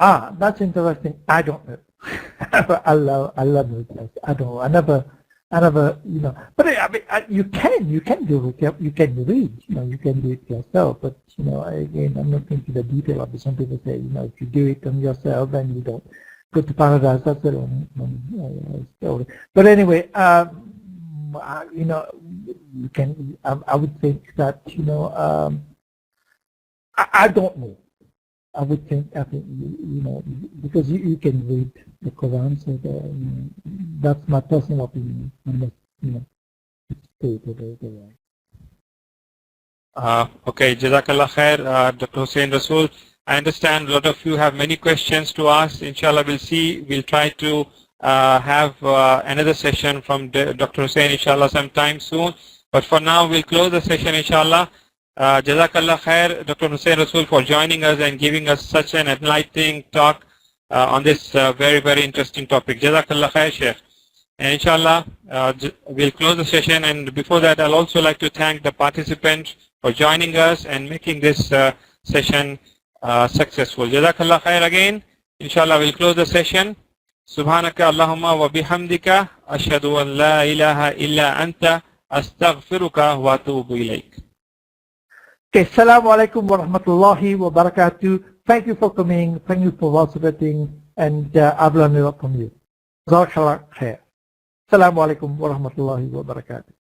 That's interesting. I don't know. Allah knows that. I don't know. I never, but I mean, you can do it. You can read, you can do it yourself. But again, I'm not into the detail of it. Some people say, if you do it on yourself, then you don't go to paradise. That's their own story. But anyway, you can. I would think that I don't know. I think because you can read the Quran, so that's my personal opinion. Okay, Jazakallah khair, Dr. Hussein Rassool. I understand a lot of you have many questions to ask. Inshallah, we'll try to have another session from Dr. Hussein, inshallah, sometime soon. But for now, we'll close the session, inshallah. Jazakallah khair, Dr. Hussein Rassool, for joining us and giving us such an enlightening talk on this very, very interesting topic. Jazakallah khair, Sheikh. And inshallah, we'll close the session. And before that, I'll also like to thank the participants for joining us and making this session successful. Jazakallah khair again. Inshallah, we'll close the session. Subhanaka Allahumma wa bihamdika ashhadu an la ilaha illa anta astaghfiruka wa atubu ilayk. Okay, Assalamu alaikum wa rahmatullahi wa barakatuh. Thank you for coming. Thank you for participating. And I've learned a lot from you. Jazakallah khair. Assalamu alaikum wa rahmatullahi wa barakatuh.